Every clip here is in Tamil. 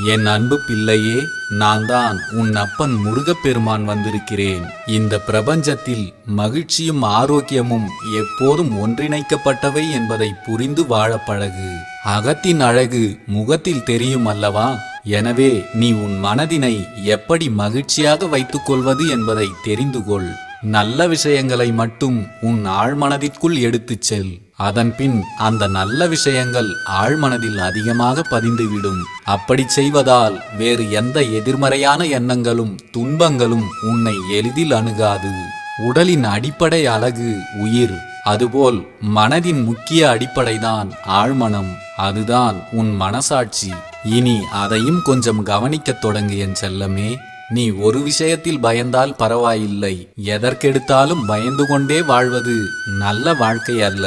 என் அன்பு பிள்ளையே, நான் தான் உன் அப்பன் முருகப்பெருமான் வந்திருக்கிறேன். இந்த பிரபஞ்சத்தில் மகிழ்ச்சியும் ஆரோக்கியமும் எப்போதும் ஒன்றிணைக்கப்பட்டவை என்பதை புரிந்து வாழ பழகு. அகத்தின் அழகு முகத்தில் தெரியும் அல்லவா? எனவே நீ உன் மனதினை எப்படி மகிழ்ச்சியாக வைத்துக் கொள்வது என்பதை தெரிந்து கொள். நல்ல விஷயங்களை மட்டும் உன் ஆழ்மனதிற்குள் எடுத்துச் செல். அதன்பின் அந்த நல்ல விஷயங்கள் ஆழ்மனதில் அதிகமாக பதிந்துவிடும். அப்படி செய்வதால் வேறு எந்த எதிர்மறையான எண்ணங்களும் துன்பங்களும் உன்னை எளிதில் அணுகாது. உடலின் அடிப்படை அழகு உயிர், அதுபோல் மனதின் முக்கிய அடிப்படைதான் ஆழ்மனம். அதுதான் உன் மனசாட்சி. இனி அதையும் கொஞ்சம் கவனிக்கத் தொடங்கு என் செல்லமே. நீ ஒரு விஷயத்தில் பயந்தால் பரவாயில்லை, எதற்கெடுத்தாலும் பயந்து கொண்டே வாழ்வது நல்ல வாழ்க்கை அல்ல.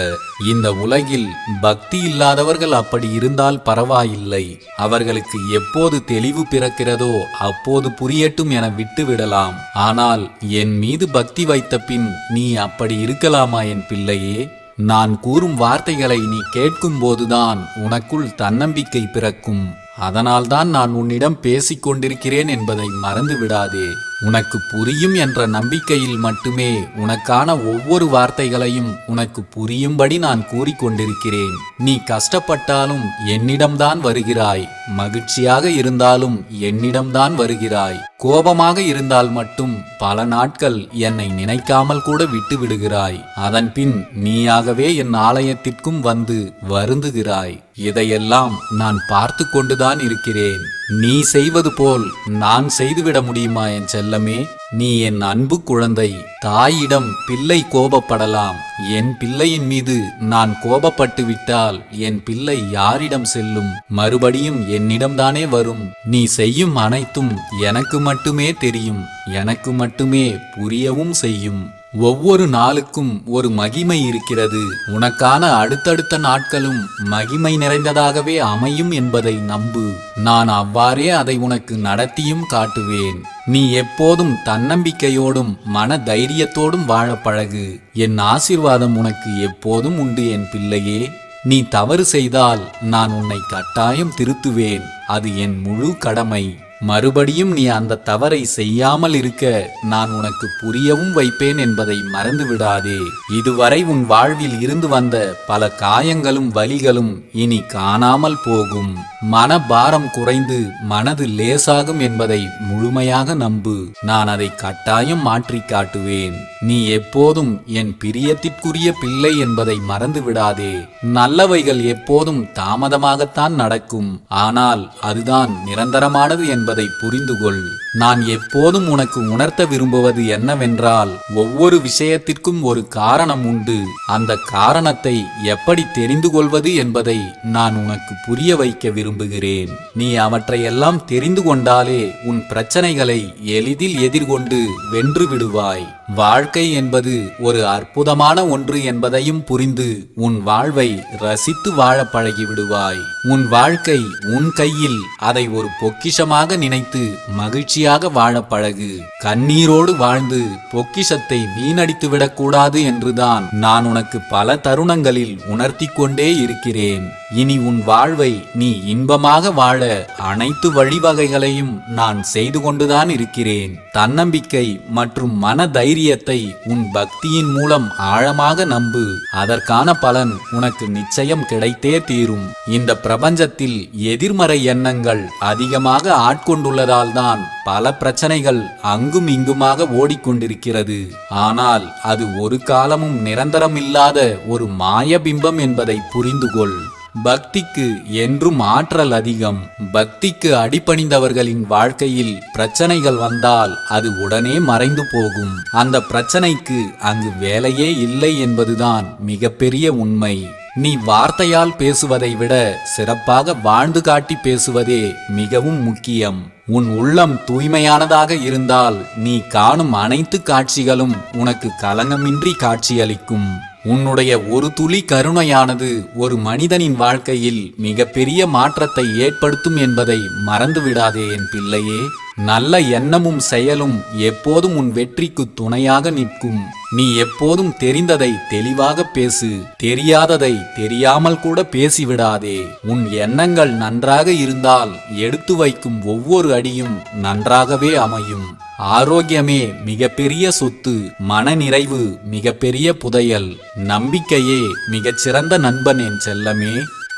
இந்த உலகில் பக்தி இல்லாதவர்கள் அப்படி இருந்தால் பரவாயில்லை. அவர்களுக்கு எப்போது தெளிவு பிறக்கிறதோ அப்போது புரியட்டும் என விட்டு விடலாம். ஆனால் என் மீது பக்தி வைத்த பின் நீ அப்படி இருக்கலாமா என் பிள்ளையே? நான் கூறும் வார்த்தைகளை நீ கேட்கும் போதுதான் உனக்குள் தன்னம்பிக்கை பிறக்கும். அதனால்தான் நான் உன்னிடம் பேசிக் கொண்டிருக்கிறேன் என்பதை மறந்து விடாதே. உனக்கு புரியும் என்ற நம்பிக்கையில் மட்டுமே உனக்கான ஒவ்வொரு வார்த்தைகளையும் உனக்கு புரியும்படி நான் கூறிக்கொண்டிருக்கிறேன். நீ கஷ்டப்பட்டாலும் என்னிடம்தான் வருகிறாய், மகிழ்ச்சியாக இருந்தாலும் என்னிடம்தான் வருகிறாய், கோபமாக இருந்தால் மட்டும் பல நாட்கள் என்னை நினைக்காமல் கூட விட்டு விடுகிறாய். அதன்பின் நீயாகவே என் ஆலயத்திற்கும் வந்து வருந்துகிறாய். இதையெல்லாம் நான் பார்த்து கொண்டுதான் இருக்கிறேன். நீ செய்வது போல் நான் செய்துவிட முடியுமா என் செல்லமே? நீ என் அன்பு குழந்தை. தாயிடம் பிள்ளை கோபப்படலாம். என் பிள்ளையின் மீது நான் கோபப்பட்டு விட்டால் என் பிள்ளை யாரிடம் செல்லும்? மறுபடியும் என்னிடம்தானே வரும். நீ செய்யும் அனைத்தும் எனக்கு மட்டுமே தெரியும், எனக்கு மட்டுமே புரியவும் செய்யும். ஒவ்வொரு நாளுக்கும் ஒரு மகிமை இருக்கிறது. உனக்கான அடுத்தடுத்த நாட்களும் மகிமை நிறைந்ததாகவே அமையும் என்பதை நம்பு. நான் அவ்வாறே அதை உனக்கு நடத்தியும் காட்டுவேன். நீ எப்போதும் தன்னம்பிக்கையோடும் மன தைரியத்தோடும் வாழ பழகு. என் ஆசீர்வாதம் உனக்கு எப்போதும் உண்டு என் பிள்ளையே. நீ தவறு செய்தால் நான் உன்னை கட்டாயம் திருத்துவேன். அது என் முழு கடமை. மறுபடியும் நீ அந்த தவறை செய்யாமல் இருக்க நான் உனக்கு புரியவும் வைப்பேன் என்பதை மறந்து விடாதே. இதுவரை உன் வாழ்வில் இருந்து வந்த பல காயங்களும் வலிகளும் இனி காணாமல் போகும். மனபாரம் குறைந்து மனது லேசாகும் என்பதை முழுமையாக நம்பு. நான் அதை கட்டாயம் மாற்றி காட்டுவேன். நீ எப்போதும் என் பிரியத்திற்குரிய பிள்ளை என்பதை மறந்து விடாதே. நல்லவைகள் எப்போதும் தாமதமாகத்தான் நடக்கும், ஆனால் அதுதான் நிரந்தரமானது என்பதை புரிந்து கொள். நான் எப்போதும் உனக்கு உணர்த்த விரும்புவது என்னவென்றால், ஒவ்வொரு விஷயத்திற்கும் ஒரு காரணம் உண்டு. அந்த காரணத்தை எப்படி தெரிந்து கொள்வது என்பதை நான் உனக்கு புரிய வைக்க விரும்புகிறேன். நீ அவற்றையெல்லாம் தெரிந்து கொண்டாலே உன் பிரச்சனைகளை எளிதில் எதிர்கொண்டு வென்று விடுவாய். வாழ்க்கை என்பது ஒரு அற்புதமான ஒன்று என்பதையும் புரிந்து உன் வாழ்வை ரசித்து வாழ பழகி விடுவாய். உன் வாழ்க்கை உன் கையில். அதை ஒரு பொக்கிஷமாக நினைத்து மகிழ்ச்சியாக வாழ பழகு. கண்ணீரோடு வாழ்ந்து பொக்கிஷத்தை வீணடித்து விடக்கூடாது என்றுதான் நான் உனக்கு பல தருணங்களில் உணர்த்தி கொண்டே இருக்கிறேன். இனி உன் வாழ்வை நீ இன்பமாக வாழ அனைத்து வழிவகைகளையும் நான் செய்து கொண்டுதான் இருக்கிறேன். தன்னம்பிக்கை மற்றும் மன தைரியத்தை உன் பக்தியின் மூலம் ஆழமாக நம்பு. அதற்கான பலன் உனக்கு நிச்சயம் கிடைத்தே தீரும். இந்த பிரபஞ்சத்தில் எதிர்மறை எண்ணங்கள் அதிகமாக ஆட்கொண்டுள்ளதால் தான் பல பிரச்சனைகள் அங்கும் இங்குமாக ஓடிக்கொண்டிருக்கிறது. ஆனால் அது ஒரு காலமும் நிரந்தரமில்லாத ஒரு மாயபிம்பம் என்பதை புரிந்து கொள். பக்திக்கு என்றும் ஆற்றல் அதிகம். பக்திக்கு அடிபணிந்தவர்களின் வாழ்க்கையில் பிரச்சனைகள் வந்தால் அது உடனே மறைந்து போகும். அந்த பிரச்சனைக்கு அங்கு வேலையே இல்லை என்பதுதான் மிகப்பெரிய உண்மை. நீ வார்த்தையால் பேசுவதை விட சிறப்பாக வாழ்ந்து காட்டி பேசுவதே மிகவும் முக்கியம். உன் உள்ளம் தூய்மையானதாக இருந்தால் நீ காணும் அனைத்து காட்சிகளும் உனக்கு கலங்கமின்றி காட்சியளிக்கும். உன்னுடைய ஒரு துளி கருணையானது ஒரு மனிதனின் வாழ்க்கையில் மிகப்பெரிய மாற்றத்தை ஏற்படுத்தும் என்பதை மறந்துவிடாதே என் பிள்ளையே. நல்ல எண்ணமும் செயலும் எப்போதும் உன் வெற்றிக்கு துணையாக நிற்கும். நீ எப்போதும் தெரிந்ததை தெளிவாக பேசு, தெரியாததை தெரியாமல் கூட பேசிவிடாதே. உன் எண்ணங்கள் நன்றாக இருந்தால் எடுத்து வைக்கும் ஒவ்வொரு அடியும் நன்றாகவே அமையும். ஆரோக்கியமே மிகப்பெரிய சொத்து, மனநிறைவு மிகப்பெரிய புதையல், நம்பிக்கையே மிகச்சிறந்த நண்பன் என் செல்லமே.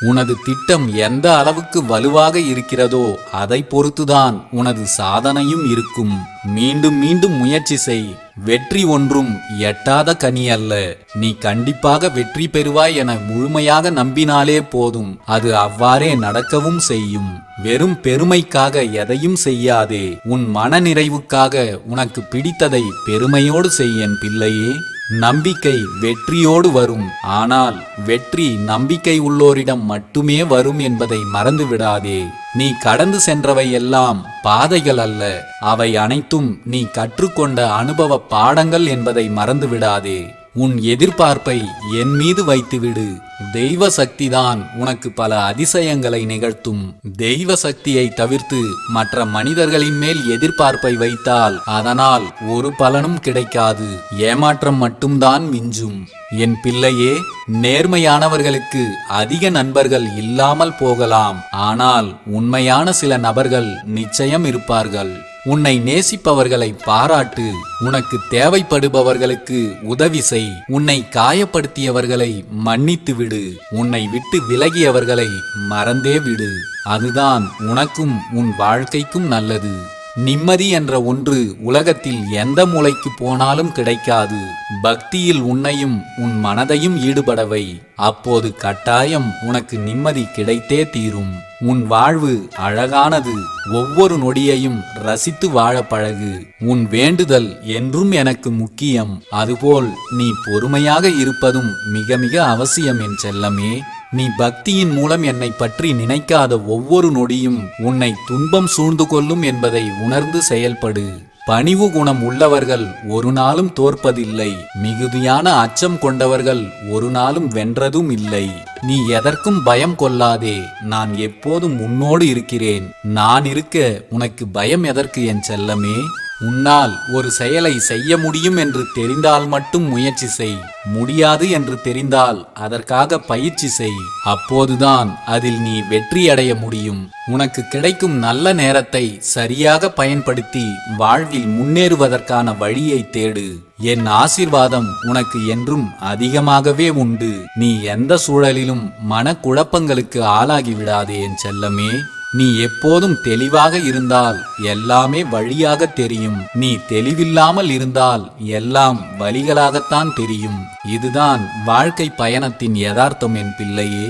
உனது திட்டம் எந்த அளவுக்கு வலுவாக இருக்கிறதோ அதை பொறுத்துதான் உனது சாதனையும் இருக்கும். மீண்டும் மீண்டும் முயற்சி செய். வெற்றி ஒன்றும் எட்டாத கனி அல்ல. நீ கண்டிப்பாக வெற்றி பெறுவாய் என முழுமையாக நம்பினாலே போதும். அது அவ்வாறே நடக்கவும் செய்யும். வெறும் பெருமைக்காக எதையும் செய்யாதே. உன் மனநிறைவுக்காக உனக்கு பிடித்ததை பெருமையோடு செய் என் பிள்ளையே. நம்பிக்கை வெற்றியோடு வரும். ஆனால் வெற்றி நம்பிக்கை உள்ளோரிடம் மட்டுமே வரும் என்பதை மறந்துவிடாதே. நீ கடந்து சென்றவை எல்லாம் பாதைகள் அல்ல, அவை அனைத்தும் நீ கற்றுக்கொண்ட அனுபவ பாடங்கள் என்பதை மறந்துவிடாதே. உன் எதிர்பார்ப்பை என் மீது வைத்துவிடு. தெய்வ சக்திதான் உனக்கு பல அதிசயங்களை நிகழ்த்தும். தெய்வ சக்தியை தவிர்த்து மற்ற மனிதர்களின் மேல் எதிர்பார்ப்பை வைத்தால் அதனால் ஒரு பலனும் கிடைக்காது. ஏமாற்றம் மட்டும்தான் மிஞ்சும். என் பிள்ளையே, நேர்மையானவர்களுக்கு அதிக நண்பர்கள் இல்லாமல் போகலாம். ஆனால் உண்மையான சில நபர்கள் நிச்சயம் இருப்பார்கள். உன்னை நேசிப்பவர்களை பாராட்டு. உனக்கு தேவைப்படுபவர்களுக்கு உதவி செய். உன்னை காயப்படுத்தியவர்களை மன்னித்து விடு. உன்னை விட்டு விலகியவர்களை மறந்தே விடு. அதுதான் உனக்கும் உன் வாழ்க்கைக்கும் நல்லது. நிம்மதி என்ற ஒன்று உலகத்தில் எந்த மூலைக்கு போனாலும் கிடைக்காது. பக்தியில் உன்னையும் உன் மனதையும் ஈடுபடவை. அப்போது கட்டாயம் உனக்கு நிம்மதி கிடைத்தே தீரும். உன் வாழ்வு அழகானது. ஒவ்வொரு நொடியையும் ரசித்து வாழ பழகு. உன் வேண்டுதல் என்றும் எனக்கு முக்கியம். அதுபோல் நீ பொறுமையாக இருப்பதும் மிக மிக அவசியம் என் செல்லமே. நீ பக்தியின் மூலம் என்னை பற்றி நினைக்காத ஒவ்வொரு நொடியும் உன்னை துன்பம் சூழ்ந்து கொள்ளும் என்பதை உணர்ந்து செயல்படு. பணிவு குணம் உள்ளவர்கள் ஒரு நாளும் தோற்பதில்லை. மிகுதியான அச்சம் கொண்டவர்கள் ஒரு நாளும் வென்றதும் இல்லை. நீ எதற்கும் பயம் கொள்ளாதே. நான் எப்போதும் உன்னோடு இருக்கிறேன். நான் இருக்க உனக்கு பயம் எதற்கு என் செல்லமே? உன்னால் ஒரு செயலை செய்ய முடியும் என்று தெரிந்தால் மட்டும் முயற்சி செய். முடியாது என்று தெரிந்தால் அதற்காக பயிற்சி செய். அப்போதுதான் அதில் நீ வெற்றி அடைய முடியும். உனக்கு கிடைக்கும் நல்ல நேரத்தை சரியாக பயன்படுத்தி வாழ்வில் முன்னேறுவதற்கான வழியை தேடு. என் ஆசீர்வாதம் உனக்கு என்றும் அதிகமாகவே உண்டு. நீ எந்த சூழலிலும் மனக்குழப்பங்களுக்கு ஆளாகி விடாதே என் செல்லமே. நீ எப்போதும் தெளிவாக இருந்தால் எல்லாமே வழியாக தெரியும். நீ தெளிவில்லாமல் இருந்தால் எல்லாம் வழிகளாகத்தான் தெரியும். இதுதான் வாழ்க்கை பயணத்தின் யதார்த்தம் என் பிள்ளையே.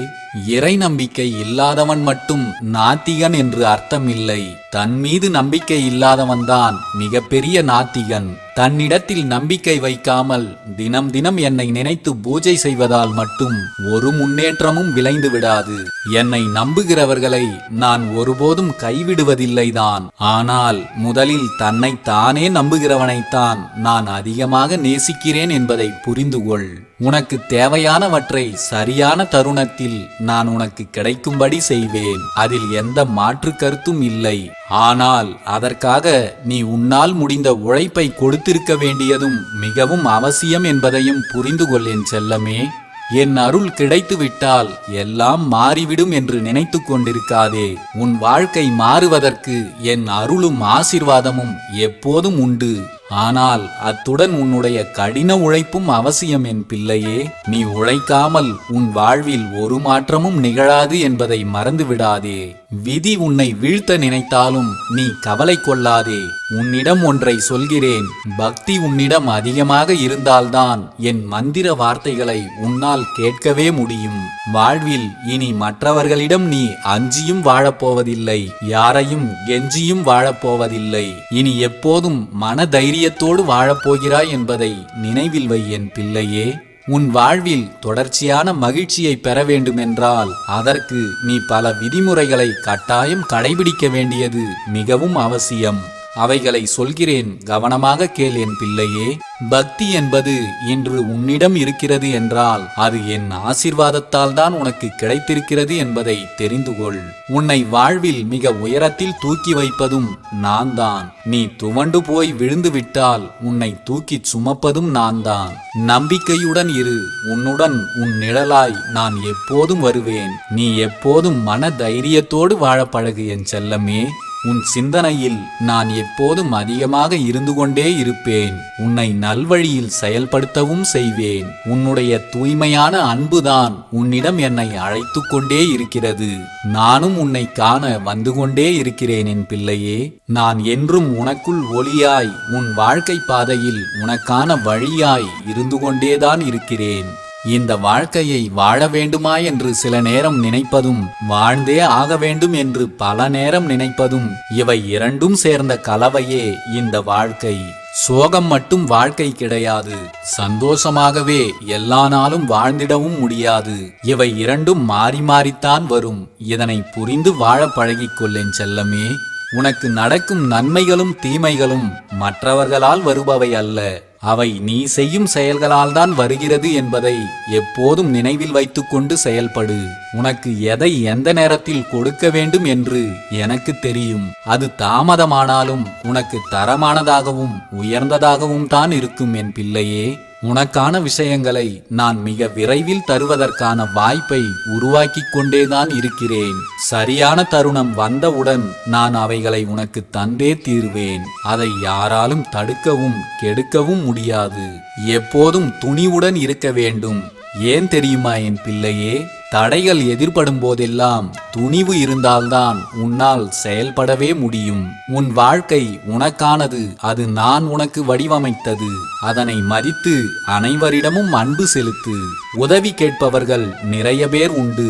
இறை நம்பிக்கை இல்லாதவன் மட்டும் நாத்திகன் என்று அர்த்தம் இல்லை. தன் மீது நம்பிக்கை இல்லாதவன்தான் மிகப்பெரிய நாத்திகன். தன்னிடத்தில் நம்பிக்கை வைக்காமல் தினம் தினம் என்னை நினைத்து பூஜை செய்வதால் மட்டும் ஒரு முன்னேற்றமும் விளைந்து விடாது. என்னை நம்புகிறவர்களை நான் ஒருபோதும் கைவிடுவதில்லைதான். ஆனால் முதலில் தன்னை தானே நம்புகிறவனைத்தான் நான் அதிகமாக நேசிக்கிறேன் என்பதை புரிந்து கொள். உனக்கு தேவையானவற்றை சரியான தருணத்தில் நான் உனக்கு கிடைக்கும்படி செய்வேன். அதில் எந்த மாற்று கருத்தும் இல்லை. ஆனால் அதற்காக நீ உன்னால் முடிந்த உழைப்பை கொடுத்திருக்க வேண்டியதும் மிகவும் அவசியம் என்பதையும் புரிந்து கொள் என் செல்லமே. என் அருள் கிடைத்துவிட்டால் எல்லாம் மாறிவிடும் என்று நினைத்து கொண்டிருக்காதே. உன் வாழ்க்கை மாறுவதற்கு என் அருளும் ஆசீர்வாதமும் எப்போதும் உண்டு. ஆனால் அத்துடன் உன்னுடைய கடின உழைப்பும் அவசியம் என் பிள்ளையே. நீ உழைக்காமல் உன் வாழ்வில் ஒரு மாற்றமும் நிகழாது என்பதை மறந்துவிடாதே. விதி உன்னை வீழ்த்த நினைத்தாலும் நீ கவலை கொள்ளாதே. உன்னிடம் ஒன்றை சொல்கிறேன். பக்தி உன்னிடம் அதிகமாக இருந்தால்தான் என் மந்திர வார்த்தைகளை உன்னால் கேட்கவே முடியும். வாழ்வில் இனி மற்றவர்களிடம் நீ அஞ்சியும் வாழப்போவதில்லை. யாரையும் கெஞ்சியும் வாழப்போவதில்லை. இனி எப்போதும் மன தைரியத்தோடு வாழப்போகிறாய் என்பதை நினைவில் வை என் பிள்ளையே. உன் வாழ்வில் தொடர்ச்சியான மகிழ்ச்சியை பெற வேண்டுமென்றால் அதற்கு நீ பல விதிமுறைகளை கட்டாயம் கடைபிடிக்க வேண்டியது மிகவும் அவசியம். அவைகளை சொல்கிறேன், கவனமாக கேள் என் பிள்ளையே. பக்தி என்பது இன்று உன்னிடம் இருக்கிறது என்றால் அது என் ஆசீர்வாதத்தால் தான் உனக்கு கிடைத்திருக்கிறது என்பதை தெரிந்து கொள். உன்னை வாழ்வில் மிக உயரத்தில் தூக்கி வைப்பதும் நான் தான். நீ துவண்டு போய் விழுந்து விட்டால் உன்னை தூக்கி சுமப்பதும் நான் தான். நம்பிக்கையுடன் இரு, உன்னுடன் உன் நிழலாய் நான் எப்போதும் வருவேன். நீ எப்போதும் மன தைரியத்தோடு வாழ பழகு என் செல்லமே. உன் சிந்தனையில் நான் எப்போதும் அதிகமாக இருந்து கொண்டே இருப்பேன். உன்னை நல்வழியில் செயல்படுத்தவும் செய்வேன். உன்னுடைய தூய்மையான அன்புதான் உன்னிடம் என்னை அழைத்து கொண்டே இருக்கிறது. நானும் உன்னை காண வந்து கொண்டே இருக்கிறேன் என் பிள்ளையே. நான் என்றும் உனக்குள் ஒளியாய், உன் வாழ்க்கை பாதையில் உனக்கான வழியாய் இருந்து கொண்டேதான் இருக்கிறேன். இந்த வாழ்க்கையை வாழ வேண்டுமா என்று சில நேரம் நினைப்பதும், வாழ்ந்தே ஆக வேண்டும் என்று பல நேரம் நினைப்பதும், இவை இரண்டும் சேர்ந்த கலவையே இந்த வாழ்க்கை. சோகம் மட்டும் வாழ்க்கை கிடையாது. சந்தோஷமாகவே எல்லா நாளும் வாழ்ந்திடவும் முடியாது. இவை இரண்டும் மாறி மாறித்தான் வரும். இதனை புரிந்து வாழ பழகிக்கொள்ளேன் செல்லமே. உனக்கு நடக்கும் நன்மைகளும் தீமைகளும் மற்றவர்களால் வருபவை அல்ல. அவை நீ செய்யும் செயல்களால் தான் வருகிறது என்பதை எப்போதும் நினைவில் வைத்துக்கொண்டு செயல்படு. உனக்கு எதை எந்த நேரத்தில் கொடுக்க வேண்டும் என்று எனக்கு தெரியும். அது தாமதமானாலும் உனக்கு தரமானதாகவும் உயர்ந்ததாகவும் தான் இருக்கும் என் பிள்ளையே. உனக்கான விஷயங்களை நான் மிக விரைவில் தருவதற்கான வாய்ப்பை உருவாக்கிக் கொண்டேதான் இருக்கிறேன். சரியான தருணம் வந்தவுடன் நான் அவைகளை உனக்கு தந்தே தீர்வேன். அதை யாராலும் தடுக்கவும் கெடுக்கவும் முடியாது. எப்போதும் துணிவுடன் இருக்க வேண்டும். ஏன் தெரியுமா என் பிள்ளையே? தடைகள் எதிர்படும் போதெல்லாம் துணிவு இருந்தால்தான் உன்னால் செயல்படவே முடியும். உன் வாழ்க்கை உனக்கானது. அது நான் உனக்கு வடிவமைத்தது. அதனை மதித்து அனைவரிடமும் அன்பு செலுத்து. உதவி கேட்பவர்கள் நிறைய பேர் உண்டு.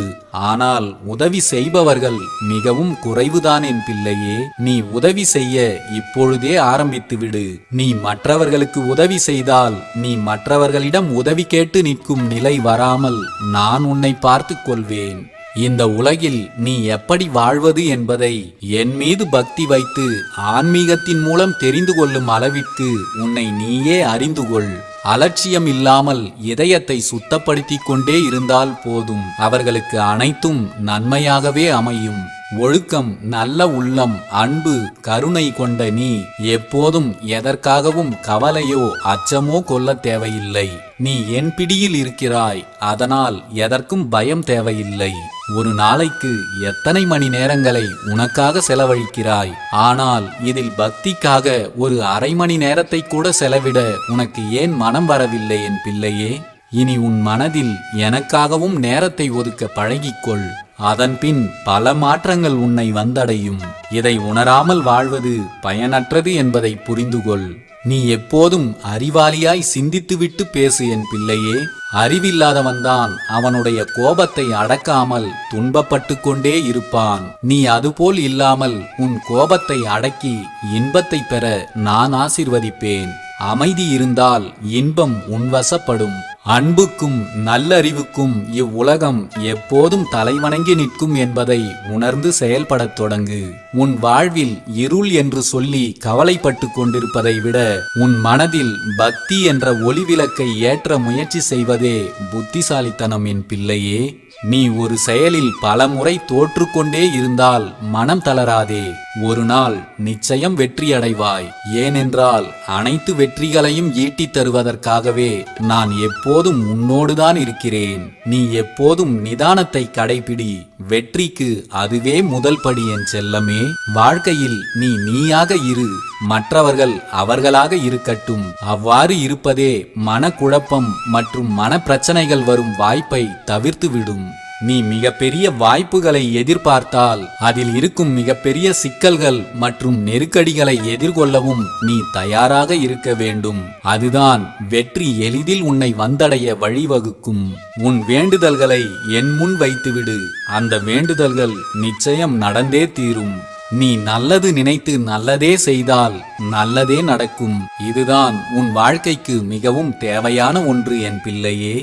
ஆனால் உதவி செய்பவர்கள் மிகவும் குறைவுதான் என் பிள்ளையே. நீ உதவி செய்ய இப்பொழுதே ஆரம்பித்து விடு. நீ மற்றவர்களுக்கு உதவி செய்தால் நீ மற்றவர்களிடம் உதவி கேட்டு நிற்கும் நிலை வராமல் நான் உன்னை பார்த்து கொள்வேன். இந்த உலகில் நீ எப்படி வாழ்வது என்பதை என் மீது பக்தி வைத்து ஆன்மீகத்தின் மூலம் தெரிந்து கொள்ளும் அளவிற்கு உன்னை நீயே அறிந்து கொள். அலட்சியம் இல்லாமல் இதயத்தை சுத்தப்படுத்திக் கொண்டே இருந்தால் போதும். அவர்களுக்கு அனைத்தும் நன்மையாகவே அமையும். ஒழுக்கம், நல்ல உள்ளம், அன்பு, கருணை கொண்ட நீ எப்போதும் எதற்காகவும் கவலையோ அச்சமோ கொள்ள தேவையில்லை. நீ என் பிடியில் இருக்கிறாய். அதனால் எதற்கும் பயம் தேவையில்லை. ஒரு நாளைக்கு எத்தனை மணி நேரங்களை உனக்காக செலவழிக்கிறாய்? ஆனால் இதில் பக்திக்காக ஒரு அரை மணி நேரத்தை கூட செலவிட உனக்கு ஏன் மனம் வரவில்லை என் பிள்ளையே? இனி உன் மனதில் எனக்காகவும் நேரத்தை ஒதுக்க பழகிக்கொள். அதன்பின் பல மாற்றங்கள் உன்னை வந்தடையும். இதை உணராமல் வாழ்வது பயனற்றது என்பதை புரிந்துகொள். நீ எப்போதும் அறிவாளியாய் சிந்தித்துவிட்டு பேசு என் பிள்ளையே. அறிவில்லாதவன்தான் அவனுடைய கோபத்தை அடக்காமல் துன்பப்பட்டு கொண்டே இருப்பான். நீ அதுபோல் இல்லாமல் உன் கோபத்தை அடக்கி இன்பத்தை பெற நான் ஆசீர்வதிப்பேன். அமைதி இருந்தால் இன்பம் உன்வசப்படும். அன்புக்கும் நல்லறிவுக்கும் இவ்வுலகம் எப்போதும் தலைவணங்கி நிற்கும் என்பதை உணர்ந்து செயல்படத் தொடங்கு. உன் வாழ்வில் இருள் என்று சொல்லி கவலைப்பட்டு கொண்டிருப்பதை விட உன் மனதில் பக்தி என்ற ஒளிவிளக்கை ஏற்ற முயற்சி செய்வதே புத்திசாலித்தனம் என் பிள்ளையே. நீ ஒரு செயலில் பல முறை தோற்றுக்கொண்டே இருந்தால் மனம் தளராதே. ஒரு நாள் நிச்சயம் வெற்றியடைவாய். ஏனென்றால் அனைத்து வெற்றிகளையும் ஈட்டித் தருவதற்காகவே நான் எப்போதும் உன்னோடுதான் இருக்கிறேன். நீ எப்போதும் நிதானத்தை கடைபிடி. வெற்றிக்கு அதுவே முதல் படி என் செல்லமே. வாழ்க்கையில் நீ நீயாக இரு, மற்றவர்கள் அவர்களாக இருக்கட்டும். அவ்வாறு இருப்பதே மனக்குழப்பம் மற்றும் மனப்பிரச்சனைகள் வரும் வாய்ப்பை தவிர்த்துவிடும். நீ மிகப்பெரிய வாய்ப்புகளை எதிர்பார்த்தால் அதில் இருக்கும் மிகப்பெரிய சிக்கல்கள் மற்றும் நெருக்கடிகளை எதிர்கொள்ளவும் நீ தயாராக இருக்க வேண்டும். அதுதான் வெற்றி எளிதில் உன்னை வந்தடைய வழிவகுக்கும். உன் வேண்டுதல்களை என் முன் வைத்துவிடு. அந்த வேண்டுதல்கள் நிச்சயம் நடந்தே தீரும். நீ நல்லது நினைத்து நல்லதே செய்தால் நல்லதே நடக்கும். இதுதான் உன் வாழ்க்கைக்கு மிகவும் தேவையான ஒன்று என் பிள்ளையே.